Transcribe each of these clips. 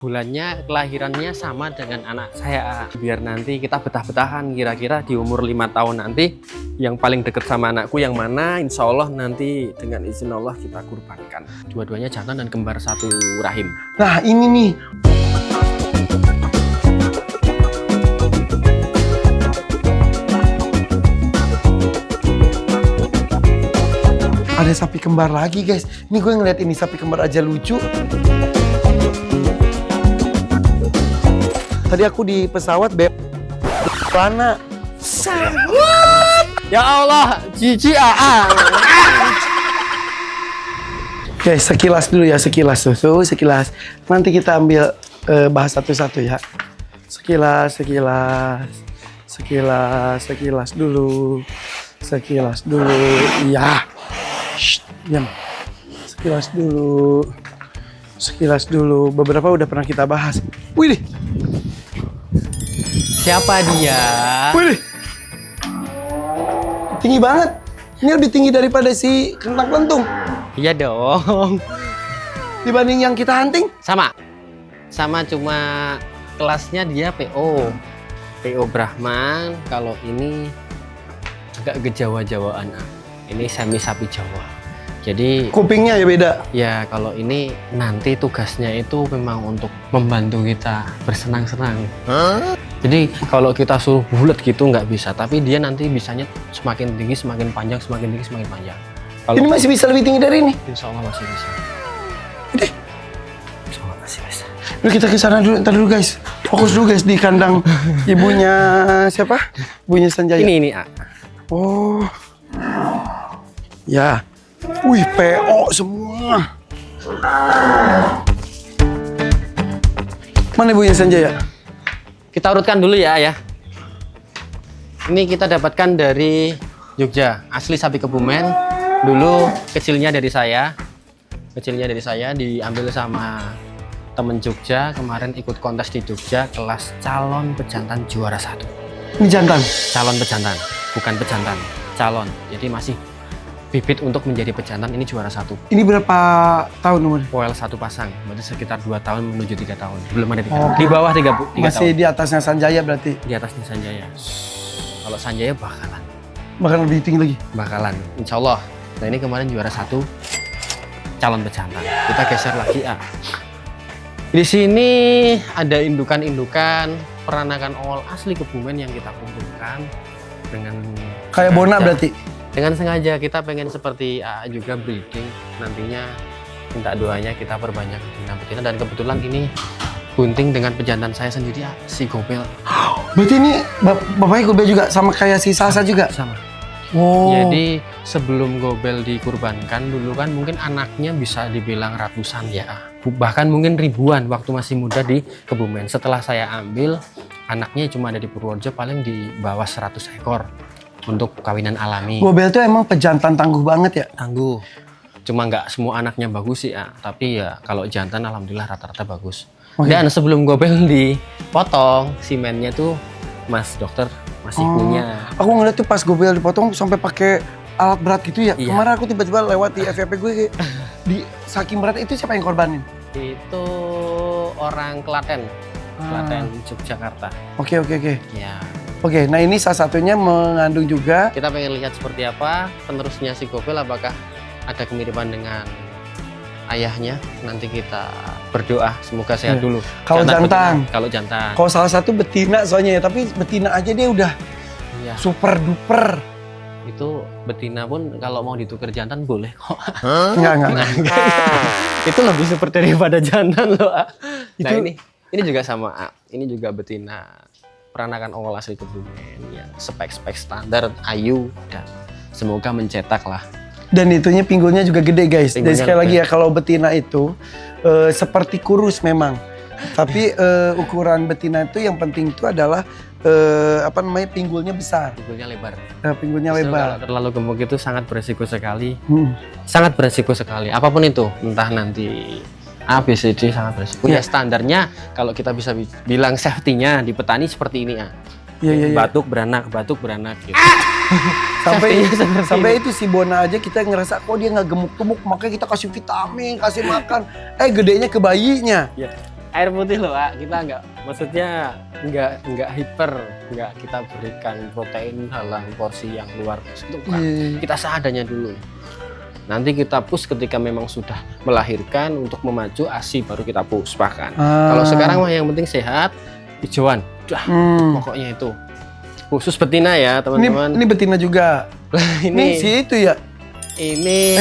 Bulannya, kelahirannya sama dengan anak saya. Biar nanti kita betah-betahan, kira-kira di umur 5 tahun nanti yang paling deket sama anakku yang mana, insya Allah nanti dengan izin Allah kita kurbankan. Dua-duanya jantan dan kembar satu rahim. Nah ini nih. Ada sapi kembar lagi guys. Ini gue ngeliat ini sapi kembar aja lucu. Tadi aku di pesawat mana? Ya Allah, cici AA. Guys, sekilas dulu ya, sekilas tuh, sekilas. Nanti kita ambil bahas satu-satu ya. Sekilas dulu. Iya. Diam. Sekilas dulu. Beberapa udah pernah kita bahas. Wih. Siapa dia? Wih. Tinggi banget. Ini lebih tinggi daripada si kentang lentung. Iya dong. Dibanding yang kita hunting. Sama cuma kelasnya dia PO Brahman. Kalau ini agak kejawa-jawaan. Ini semi sapi Jawa. Jadi Kupingnya ya beda. ya kalau ini nanti tugasnya itu memang untuk membantu kita bersenang-senang. Jadi kalau kita suruh bulat gitu nggak bisa, tapi dia nanti bisanya semakin tinggi semakin panjang, semakin tinggi semakin panjang. Kalau Ini masih bisa lebih tinggi dari ini. insya Allah masih bisa. Insya Allah masih bisa. Yuk kita ke sana dulu, ntar dulu guys. Fokus dulu guys di kandang ibunya siapa? Ibunya Sanjaya. Ini A. Oh. Ya. Wih, PO semua. Mana ibunya Sanjaya? Kita urutkan dulu ya. Ini kita dapatkan dari Jogja, asli sapi Kebumen. Dulu kecilnya dari saya diambil sama temen Jogja. Kemarin ikut kontes di Jogja, kelas calon pejantan juara 1. Ini jantan. Calon pejantan, bukan pejantan, calon. Jadi masih bibit untuk menjadi pejantan, ini juara 1. Ini berapa tahun umurnya? Poel 1 pasang, berarti sekitar 2 tahun menuju 3 tahun. Belum ada 3 tahun. Di bawah 3 Masih tahun. di atasnya Sanjaya berarti. Di atasnya Sanjaya. Kalau Sanjaya bakalan. Bahkan lebih tinggi lagi. Bakalan, insya Allah. Nah ini kemarin juara 1 calon pejantan. Kita geser lagi A. Di sini ada indukan-indukan peranakan awal asli Kebumen yang kita kumpulkan dengan Kayak Bona berarti. Dengan sengaja kita pengen seperti A juga breeding. Nantinya minta doanya kita perbanyak betina-betina, dan kebetulan ini bunting dengan pejantan saya sendiri A, si Gobel. Berarti ini bapaknya Gobel juga sama kayak si Salsa juga? Sama. Oh. Jadi sebelum Gobel dikurbankan dulu kan mungkin anaknya bisa dibilang ratusan ya, bahkan mungkin ribuan waktu masih muda di Kebumen. Setelah saya ambil, anaknya cuma ada di Purworejo paling di bawah 100 ekor untuk kawinan alami. Gobel tuh emang pejantan tangguh banget ya? Tangguh. Cuma nggak semua anaknya bagus sih ya, tapi ya kalau jantan alhamdulillah rata-rata bagus. Oke. Dan sebelum Gobel dipotong, simennya tuh Mas dokter masih punya. Aku ngeliat tuh pas Gobel dipotong sampai pakai alat berat gitu ya. Iya. Kemarin aku tiba-tiba lewat di FYP gue kayak di saking berat itu siapa yang korbanin? Itu orang Klaten, Yogyakarta. Oke. Ya, Oke, nah ini salah satunya mengandung juga. kita pengen lihat seperti apa penerusnya si Gobel, apakah ada kemiripan dengan ayahnya. Nanti kita berdoa semoga sehat Ya. dulu. Kalau jantan. betina. Kalau jantan. Kalau salah satu betina soalnya ya, tapi betina aja dia udah Iya. super duper. Itu betina pun kalau mau ditukar jantan boleh kok. Enggak. Itu lebih super daripada jantan loh. A. Nah Itu- ini juga sama. A. Ini juga betina peranakan ongol asli Kebumen yang spek-spek standar, ayu, dan semoga mencetak lah. Dan itunya pinggulnya juga gede guys. Dan Pinggulnya sekali lagi gede. ya, kalau betina itu seperti kurus memang. Tapi ukuran betina itu yang penting itu adalah pinggulnya besar. Pinggulnya lebar. Pinggulnya Justru lebar. Kalau terlalu gemuk itu sangat beresiko sekali. Hmm. Sangat beresiko sekali. Apapun itu, entah nanti A, B, C, D sangat beresiko. Iya. Ya standarnya kalau kita bisa bilang safety-nya di petani seperti ini A. Iya. Batuk beranak gitu. Sampai itu si Bona aja kita ngerasa kok dia nggak gemuk-gemuk, makanya kita kasih vitamin, kasih makan. Gedenya ke bayinya. Iya. Air putih loh, Pak. Kita maksudnya nggak hiper, nggak kita berikan protein dalam porsi yang luar biasa. Itu bukan. Kita seadanya dulu. Nanti kita push ketika memang sudah melahirkan untuk memacu ASI baru kita push bahkan. Kalau sekarang mah yang penting sehat, hijauan. Udah, pokoknya itu. Khusus betina ya, teman-teman. Ini betina juga. Ini si itu ya. Ini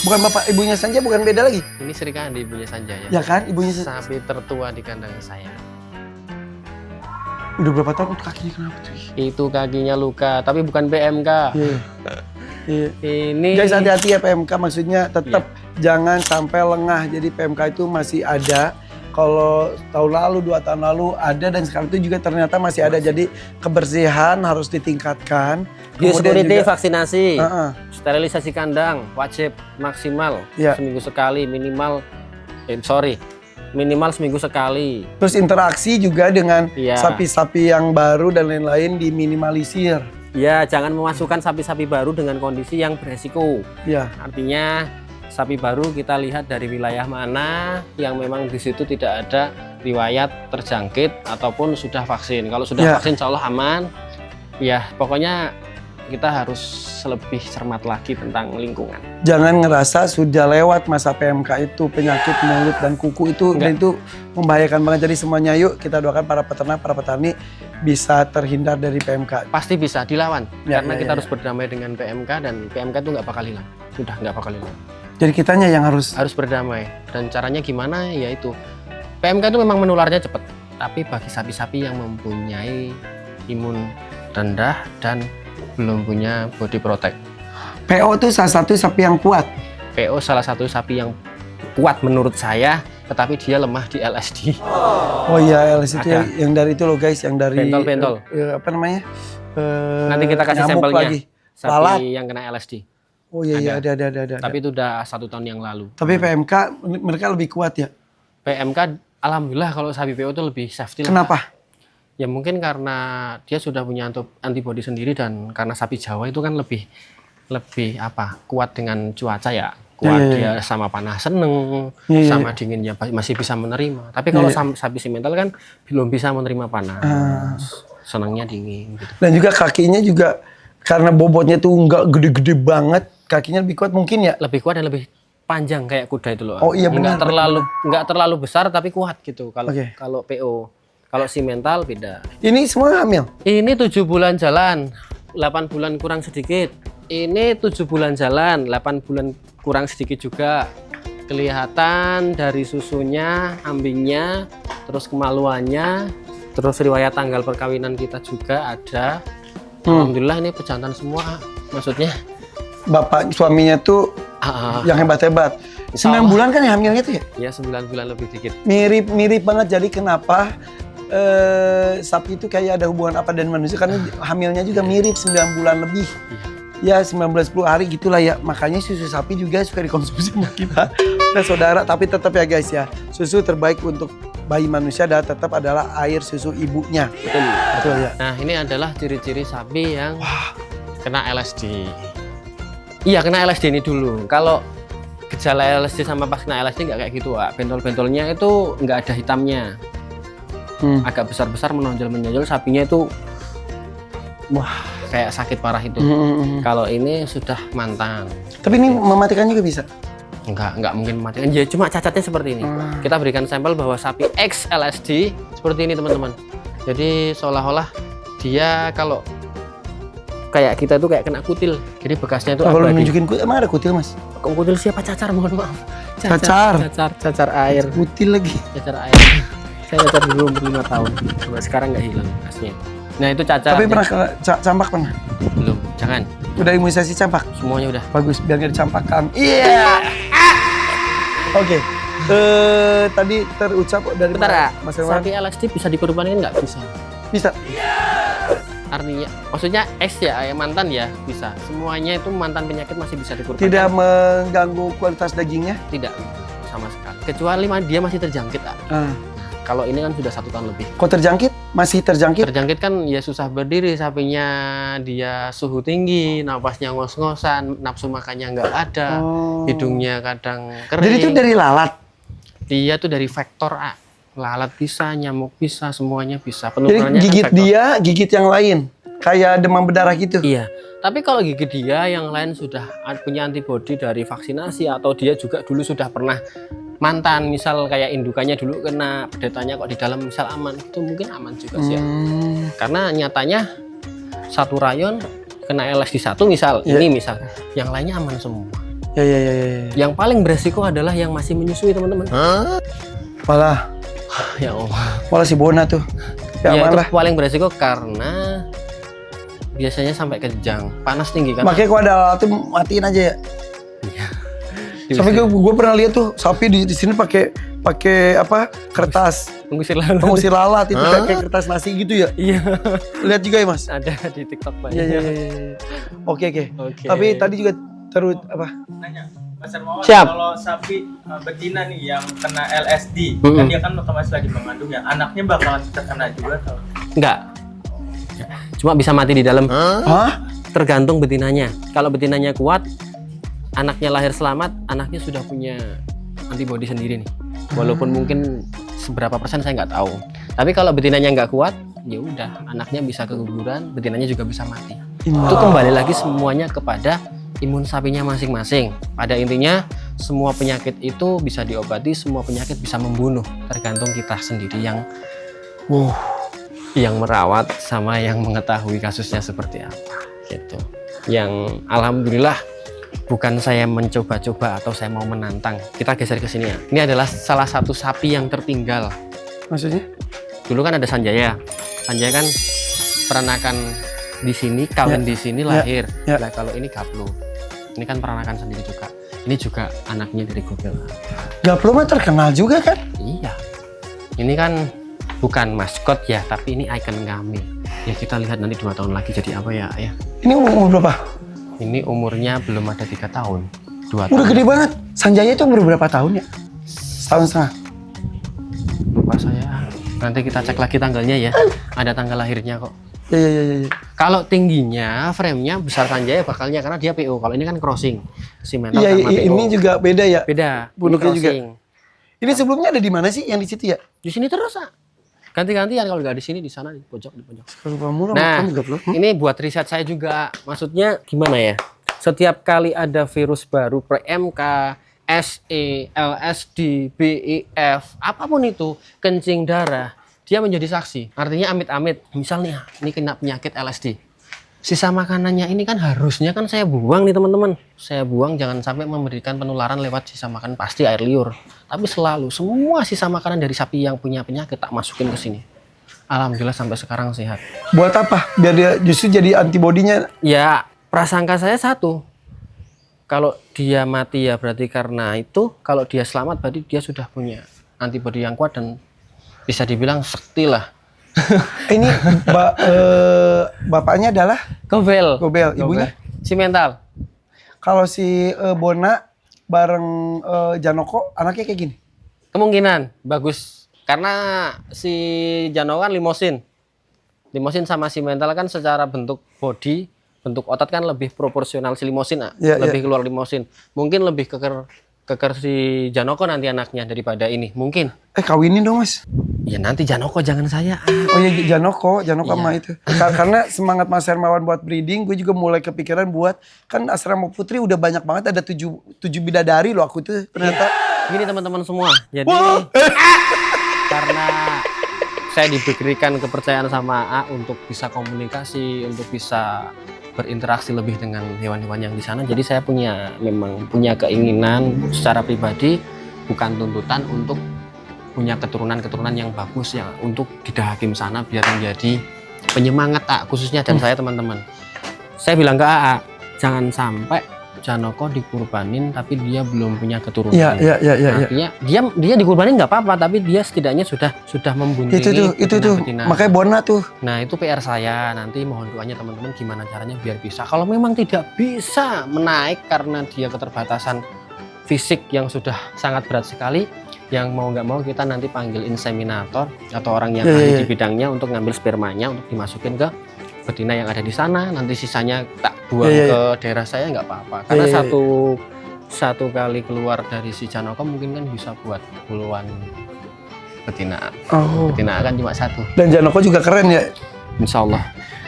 bukan bapak ibunya Sanja, bukan beda lagi. Ini Sri Kandi ibunya Sanja ya. Ya kan, ibunya sapi tertua di kandang saya. Udah berapa tahun kakinya kenapa tuh? Itu kakinya luka, tapi bukan PMK. Iya. Ini guys, hati-hati ya PMK, maksudnya tetap jangan sampai lengah. Jadi PMK itu masih ada. Kalau tahun lalu, 2 tahun lalu ada, dan sekarang itu juga ternyata masih ada. Jadi kebersihan harus ditingkatkan. Biosecurity, vaksinasi, sterilisasi kandang wajib maksimal seminggu sekali minimal. Minimal seminggu sekali. Terus interaksi juga dengan sapi-sapi yang baru dan lain-lain diminimalisir. Ya, jangan memasukkan sapi-sapi baru dengan kondisi yang beresiko. Ya. Artinya sapi baru kita lihat dari wilayah mana yang memang di situ tidak ada riwayat terjangkit ataupun sudah vaksin. Kalau sudah vaksin insya Allah aman. Ya, pokoknya kita harus lebih cermat lagi tentang lingkungan. Jangan ngerasa sudah lewat masa PMK itu, penyakit mulut dan kuku itu, dan itu membahayakan banget. Jadi semuanya yuk kita doakan para peternak, para petani bisa terhindar dari PMK. Pasti bisa dilawan, karena kita harus berdamai dengan PMK, dan PMK itu nggak bakal hilang. Sudah nggak bakal hilang. Jadi kitanya yang harus berdamai. Dan caranya gimana? Yaitu PMK itu memang menularnya cepat, tapi bagi sapi-sapi yang mempunyai imun rendah dan belum punya body protect. PO itu salah satu sapi yang kuat. PO salah satu sapi yang kuat menurut saya, tetapi dia lemah di LSD. Oh iya, LSD itu yang dari itu loh guys, yang dari bentol-bentol. Apa namanya? Nanti kita kasih sampelnya. Lagi. Sapi lalat yang kena LSD. Oh iya, ada. Tapi itu udah 1 tahun yang lalu. Tapi PMK mereka lebih kuat ya? PMK alhamdulillah kalau sapi PO itu lebih safety. Kenapa? Ya mungkin karena dia sudah punya antibody sendiri, dan karena sapi Jawa itu kan lebih kuat dengan cuaca ya. Kuat dia sama panas seneng, sama dinginnya masih bisa menerima. Tapi kalau sapi simental kan belum bisa menerima panas. Senangnya dingin gitu. Dan juga kakinya juga karena bobotnya tuh nggak gede-gede banget, kakinya lebih kuat mungkin ya? Lebih kuat dan lebih panjang kayak kuda itu loh. Oh iya benar. Nggak terlalu besar tapi kuat gitu kalau PO. Kalau simental beda. Ini semua hamil? Ini 7 bulan jalan, 8 bulan kurang sedikit. Ini 7 bulan jalan, 8 bulan kurang sedikit juga. Kelihatan dari susunya, ambingnya, terus kemaluannya, terus riwayat tanggal perkawinan kita juga ada. Alhamdulillah ini pejantan semua, maksudnya. Bapak suaminya tuh yang hebat-hebat. 9 bulan kan ya hamilnya tuh ya? Ya 9 bulan lebih dikit. Mirip banget, jadi kenapa sapi itu kayak ada hubungan apa dengan manusia, karena hamilnya juga mirip 9 bulan lebih. Ya 19-10 hari gitulah ya, makanya susu sapi juga suka dikonsumsi sama kita. Nah saudara, tapi tetap ya guys ya, susu terbaik untuk bayi manusia tetap adalah air susu ibunya. Betul ya. Nah ini adalah ciri-ciri sapi yang kena LSD. Iya kena LSD ini dulu. Kalau gejala LSD sama pas kena LSD nggak kayak gitu, Wak. Bentol-bentolnya itu nggak ada hitamnya. Agak besar-besar menonjol, sapinya itu kayak sakit parah itu. Kalau ini sudah mantan. Tapi ini mematikan juga bisa? Enggak mungkin mematikan. Ya cuma cacatnya seperti ini. Kita berikan sampel bahwa sapi X LSD seperti ini teman-teman. Jadi seolah-olah dia kalau kayak kita tuh kayak kena kutil. Jadi bekasnya itu kalau nunjukin kutil, emang ada kutil mas? Kutil siapa? Cacar, mohon maaf. Cacar air. Kutil lagi. Cacar air. Saya cacar dulu umur 5 tahun. Sekarang nggak hilang bekasnya. Nah itu cacar. Tapi pernah campak pernah? Belum, jangan. Udah imunisasi campak? Semuanya udah. Bagus, biar nggak dicampakkan. Iya. Oke. Tadi terucap dari Mas Herman. Sapi LSD bisa dikorbankan nggak? Bisa. Bisa. Artinya, maksudnya X ya, mantan ya bisa. Semuanya itu mantan penyakit masih bisa dikorbankan. Tidak mengganggu kualitas dagingnya? Tidak, sama sekali. Kecuali dia masih terjangkit. Kalau ini kan sudah 1 tahun lebih. Kok terjangkit? Masih terjangkit? Terjangkit kan ya susah berdiri sapinya, dia suhu tinggi, napasnya ngos-ngosan, nafsu makannya nggak ada, hidungnya kadang kering. Jadi itu dari lalat? Dia tuh dari faktor A. lalat bisa, nyamuk bisa, semuanya bisa. Jadi Penularannya kan gigit vektor. dia, gigit yang lain. Kayak demam berdarah gitu. Iya, tapi kalau gigit dia yang lain sudah punya antibodi dari vaksinasi atau dia juga dulu sudah pernah mantan, misal kayak indukannya dulu kena pedetanya kok di dalam misal aman, itu mungkin aman juga sih. Karena nyatanya satu rayon kena LSD satu misal, ini misal, yang lainnya aman semua. Ya. Yang paling beresiko adalah yang masih menyusui teman-teman. Malah Ya Allah. si Bona tuh. Ya, Ya itu malah. paling beresiko karena biasanya sampai kejang, panas tinggi kan. Makanya kalau ada alat tuh matiin aja ya. Iya. Sampai gue pernah lihat tuh sapi di sini pakai apa kertas Pengusir lalat. pengusir lalat itu kayak kertas nasi gitu ya. Iya. Lihat juga ya Mas. Ada di TikTok Pak. Iya. Oke. Oke. Tapi tadi juga terus apa? Nanya, Mas Hermawan, Siap. kalau sapi betina nih yang kena LSD, kan dia kan otomatis lagi mengandung ya, anaknya bakalan terkena juga atau? Enggak. Cuma bisa mati di dalam. Hah? Tergantung betinanya. Kalau betinanya kuat, anaknya lahir selamat, anaknya sudah punya antibodi sendiri nih. Walaupun mungkin seberapa persen saya nggak tahu. Tapi kalau betinanya nggak kuat, ya udah, anaknya bisa keguguran, betinanya juga bisa mati. Itu kembali lagi semuanya kepada imun sapinya masing-masing. Pada intinya, semua penyakit itu bisa diobati, semua penyakit bisa membunuh. Tergantung kita sendiri yang merawat sama yang mengetahui kasusnya seperti apa gitu. Yang alhamdulillah bukan saya mencoba-coba atau saya mau menantang. Kita geser ke sini ya. Ini adalah salah satu sapi yang tertinggal. Maksudnya? Dulu kan ada Sanjaya. Sanjaya kan peranakan di sini, kawin di sini, lahir. Ya. Nah, kalau ini Gaplo. Ini kan peranakan sendiri juga. Ini juga anaknya dari Gobel. Gaplo mah terkenal juga kan? Iya. Ini kan bukan maskot ya, tapi ini ikon kami. Ya kita lihat nanti 2 tahun lagi jadi apa ya. Ini umur berapa? Ini umurnya belum ada 3 tahun. 2 tahun. Udah gede banget. Sanjaya itu umur berapa tahun ya? Setahun setengah. Lupa saya. Nanti kita cek lagi tanggalnya ya. Ada tanggal lahirnya kok. Ya. Kalau tingginya, frame-nya besar Sanjaya bakalnya karena dia PO. Kalau ini kan crossing. Simental Iya, sama PO. ini juga beda ya. Beda. Buluknya Ini juga. crossing. Ini sebelumnya ada di mana sih yang di situ ya? Di sini terus, ah. Ganti-gantian kalau nggak di sini, di sana, di pojok, di pojok. Lupa mulu Nah, makan Gaplo. ini buat riset saya juga. Maksudnya gimana ya? Setiap kali ada virus baru, PMK, SE, LSD, BEF, apapun itu, kencing darah, dia menjadi saksi. Artinya amit-amit, misalnya ini kena penyakit LSD. Sisa makanannya ini kan harusnya kan saya buang nih teman-teman. Saya buang, jangan sampai memberikan penularan lewat sisa makan, pasti air liur. Tapi selalu semua sisa makanan dari sapi yang punya penyakit tak masukin ke sini. Alhamdulillah sampai sekarang sehat. Buat apa? Biar dia justru jadi antibodinya. Ya, prasangka saya satu. Kalau dia mati ya berarti karena itu, kalau dia selamat berarti dia sudah punya antibodi yang kuat dan bisa dibilang sakti lah. Ini bapaknya adalah Gobel. ibunya. Simental. Kalau si Bona bareng Janoko anaknya kayak gini. Kemungkinan bagus karena si Jano kan limosin sama Simental kan secara bentuk body, bentuk otot kan lebih proporsional si limosin, lebih keluar limosin. Mungkin lebih keker si Janoko nanti anaknya daripada ini mungkin. Kawinin dong Mas. Ya nanti Janoko jangan saya. Oh iya Janoko sama Iya. itu. Karena semangat Mas Hermawan buat breeding, gue juga mulai kepikiran buat kan asrama putri udah banyak banget, ada 7 bidadari loh aku tuh ternyata. Gini teman-teman semua. Jadi karena saya diberikan kepercayaan sama A untuk bisa komunikasi, untuk bisa berinteraksi lebih dengan hewan-hewan yang di sana. Jadi saya memang punya keinginan secara pribadi, bukan tuntutan untuk punya keturunan yang bagus ya untuk di Dahakim sana biar menjadi penyemangat A khususnya dan saya teman-teman. Saya bilang ke AA, jangan sampai Janoko dikurbanin tapi dia belum punya keturunan. Iya. Artinya dia dikurbanin nggak apa-apa tapi dia setidaknya sudah membuntingi Itu tuh. betina. Makanya Bona tuh. Nah itu PR saya, nanti mohon doanya teman-teman gimana caranya biar bisa. Kalau memang tidak bisa menaik karena dia keterbatasan fisik yang sudah sangat berat sekali, yang mau nggak mau kita nanti panggil inseminator atau orang yang ahli di bidangnya untuk ngambil spermanya untuk dimasukin ke betina yang ada di sana. Nanti sisanya tak buang ke daerah saya nggak apa-apa. Karena satu kali keluar dari si Janoko mungkin kan bisa buat puluhan betina. Oh. Betina kan cuma satu. Dan Janoko juga keren ya. Insya Allah.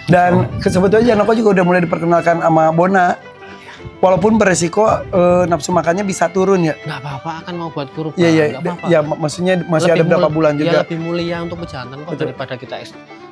Dan sebetulnya Janoko juga udah mulai diperkenalkan sama Bona. Walaupun beresiko nafsu makannya bisa turun ya. Nggak apa-apa kan mau buat kurban. Iya, iya. Nggak apa-apa. Ya maksudnya masih ada berapa bulan juga. Ya lebih mulia untuk pejantan kok daripada kita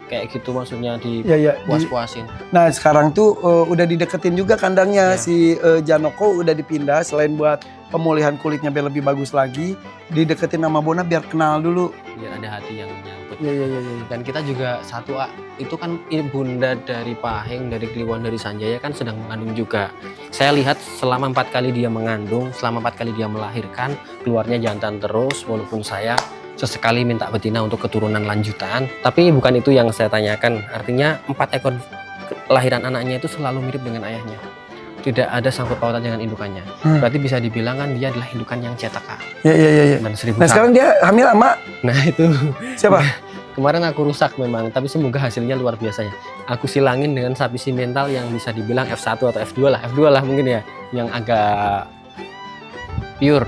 kayak gitu maksudnya Iya, iya. puas-puasin. Nah sekarang tuh udah dideketin juga kandangnya. Iya. Si Janoko udah dipindah selain buat pemulihan kulitnya biar lebih bagus lagi. Dideketin sama Bona biar kenal dulu. Biar ada hati yang nyangkut. Iya, iya, iya. Dan kita juga satu, itu kan bunda dari Pahing, dari Kliwon, dari Sanjaya kan sedang mengandung juga. Saya lihat selama 4 kali dia mengandung, selama 4 kali dia melahirkan, keluarnya jantan terus, walaupun saya sesekali minta betina untuk keturunan lanjutan. Tapi bukan itu yang saya tanyakan, artinya 4 ekor kelahiran anaknya itu selalu mirip dengan ayahnya. Tidak ada sangkut pautan dengan indukannya. Berarti bisa dibilang kan dia adalah indukan yang cetak. Iya, iya, iya. Dan 1000 Nah sekarang dia hamil sama Nah itu. siapa? Kemarin aku rusak memang, tapi semoga hasilnya luar biasa ya. Aku silangin dengan sapi simental yang bisa dibilang F1 atau F2 lah. F2 lah mungkin ya, yang agak pure.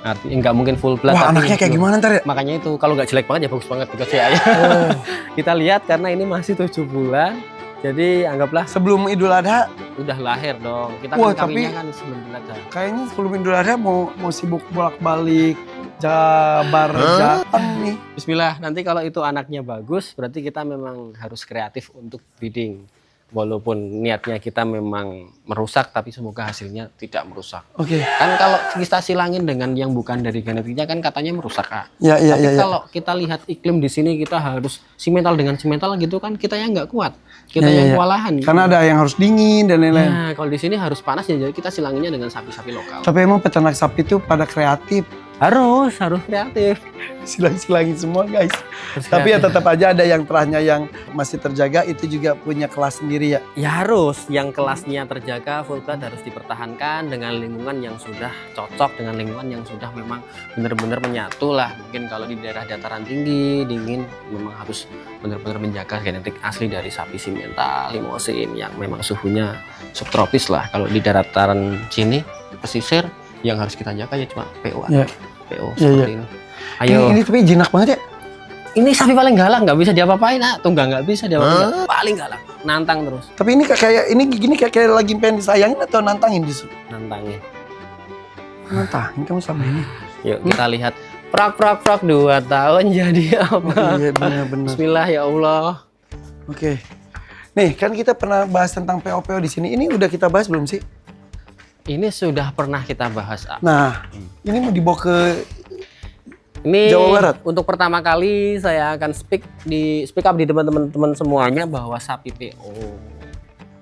Artinya nggak mungkin full blood. Wah tapi anaknya kayak pure. gimana ntar ya? Makanya itu, kalau nggak jelek banget ya bagus banget dikasih ayah. Oh. Kita lihat karena ini masih 7 bulan. Jadi anggaplah Sebelum Idul Adha, udah lahir dong. Kita Wah, kan kawinnya tapi- kan sebelum ada. kayaknya sebelum Idul Adha mau sibuk bolak-balik Jabar Jateng nih. Bismillah, nanti kalau itu anaknya bagus, berarti kita memang harus kreatif untuk breeding. Walaupun niatnya kita memang merusak, tapi semoga hasilnya tidak merusak. Oke. Kan kalau kita silangin dengan yang bukan dari genetiknya kan katanya merusak, Kak. Ya, iya, Tapi iya, iya. kalau kita lihat iklim di sini kita harus simental dengan simental gitu kan kita yang nggak kuat. Kita Ya, ya, yang ya. kewalahan. Karena ada yang harus dingin dan lain-lain. Nah, kalau di sini harus panas ya, jadi kita silanginnya dengan sapi-sapi lokal. Tapi emang peternak sapi itu pada kreatif. Harus kreatif. Silang-silangin semua guys. Harus Tapi ya kreatif. tetap aja ada yang terahnya yang masih terjaga itu juga punya kelas sendiri ya. Ya harus, yang kelasnya terjaga, full blood harus dipertahankan dengan lingkungan yang sudah cocok, dengan lingkungan yang sudah memang benar-benar menyatu lah. Mungkin kalau di daerah dataran tinggi, dingin, memang harus benar-benar menjaga genetik asli dari sapi simental, limosin yang memang suhunya subtropis lah. Kalau di dataran sini, pesisir, yang harus kita jaga ya cuma PO. Ya. PO Ya, seperti ini. Ayo. Ini tapi jinak banget ya. Ini sapi paling galak, nggak bisa diapa-apain, tunggang nggak bisa diapa-apain. Paling galak, nantang terus, Tapi ini kayak ini gini kayak lagi pengen disayangin atau nantangin justru? nantangin. Nantangin kamu sama ini. Yuk kita lihat prak 2 tahun jadi apa? Iya benar-benar. Bismillah ya Allah. Oke. Nih kan kita pernah bahas tentang PO-PO di sini. Ini udah kita bahas belum sih? Ini sudah pernah kita bahas. Nah, ini mau dibawa ke Ini Jawa Barat? untuk pertama kali saya akan speak up di teman-teman semuanya bahwa sapi PO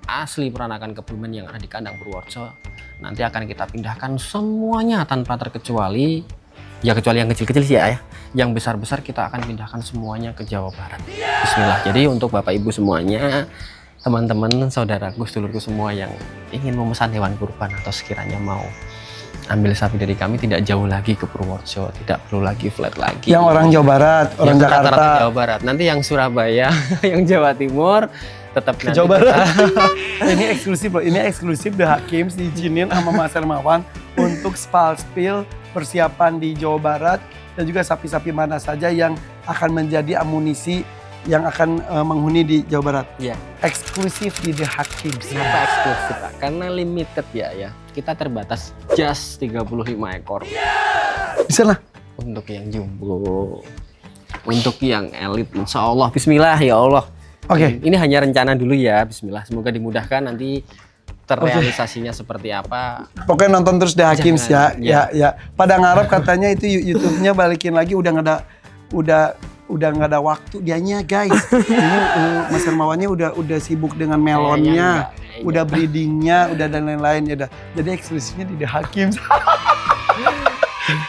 asli peranakan Kebumen yang ada di kandang Purworejo nanti akan kita pindahkan semuanya tanpa terkecuali, ya kecuali yang kecil-kecil sih ya. Yang besar-besar kita akan pindahkan semuanya ke Jawa Barat. Bismillah. Jadi untuk Bapak Ibu semuanya, teman-teman, saudaraku, sedulurku semua yang ingin memesan hewan kurban atau sekiranya mau ambil sapi dari kami, tidak jauh lagi ke Purworejo, tidak perlu lagi flat lagi. yang orang Jawa Barat, orang Yang rata-rata Jakarta. Jawa Barat. Nanti yang Surabaya, yang Jawa Timur tetap Ke nanti Jawa Barat. kita- Ini eksklusif loh. Ini eksklusif The Hakims diizinin sama Mas Hermawan untuk spalspil persiapan di Jawa Barat dan juga sapi-sapi mana saja yang akan menjadi amunisi yang akan menghuni di Jawa Barat. Iya. Eksklusif di The Hakims. Kenapa eksklusif, Pak? Karena limited ya. Kita terbatas just 35 ekor. Bisa lah. Untuk yang jumbo, untuk yang elit, insya Allah. Bismillah ya Allah. Oke. Ini hanya rencana dulu ya. Bismillah. Semoga dimudahkan nanti terrealisasinya seperti apa. Pokoknya nonton terus The Hakims ya. Jangan, Ya, ya. Pada ngarep katanya itu YouTube-nya balikin lagi udah nggak ada nggak ada waktu dianya guys. Ini Mas Hermawannya udah sibuk dengan melonnya, Kayaknya udah breedingnya, udah dan lain-lain ya udah. Jadi eksklusifnya di The Hakims.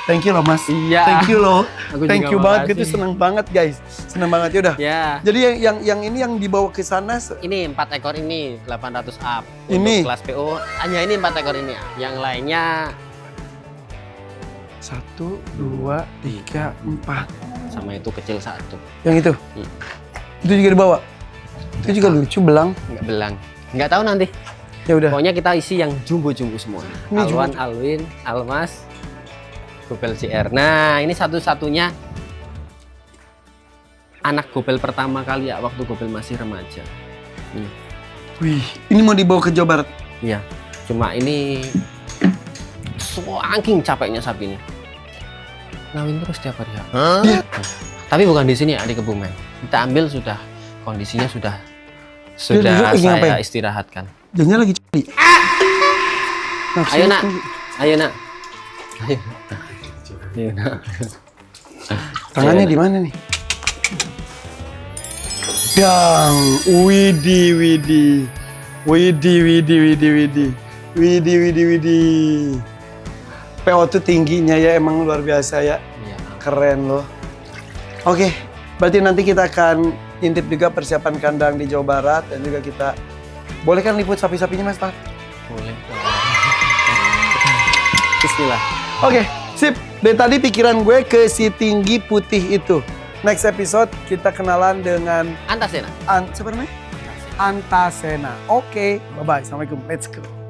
Thank you loh Mas. Iya. Thank you loh. Aku Thank juga you banget makasih. gitu, seneng banget guys. Seneng banget ya udah. Ya. Jadi yang ini yang dibawa ke sana Ini 4 ekor ini 800 up. Ini? Untuk kelas PO hanya ini 4 ekor ini. Yang lainnya 1, 2, 3, 4. sama itu kecil 1. Yang itu. Itu juga dibawa. Itu juga lucu belang. Enggak belang. Enggak tahu nanti. Ya udah. Pokoknya kita isi yang jumbo-jumbo semua. Ini Alwan, jumbo. Alwin, Almas, Gobel CR. Nah, ini satu-satunya anak Gobel pertama kali ya waktu Gobel masih remaja. Wih, ini mau dibawa ke Jawa Barat. Iya, cuma ini saking capeknya sapi ini. Ngawin terus tiap hari ya. Iya. Tapi bukan di sini ya, di Kebumen. Kita ambil sudah kondisinya sudah duduk lagi saya ngapain? istirahatkan. Jangan lagi curi. Ayo nak, ayo nak, ayo, ayo nak. Tangannya di mana nih? Yang, widih. PO tuh tingginya ya emang luar biasa ya. Iya. Keren loh. Oke, berarti nanti kita akan intip juga persiapan kandang di Jawa Barat dan juga kita boleh kan liput sapi-sapinya Mas Tar? Boleh. Bismillah. Oke, sip. Dari tadi pikiran gue ke si tinggi putih itu. Next episode kita kenalan dengan Antasena. siapa namanya? Antasena. Oke, bye-bye. Assalamualaikum. Let's go.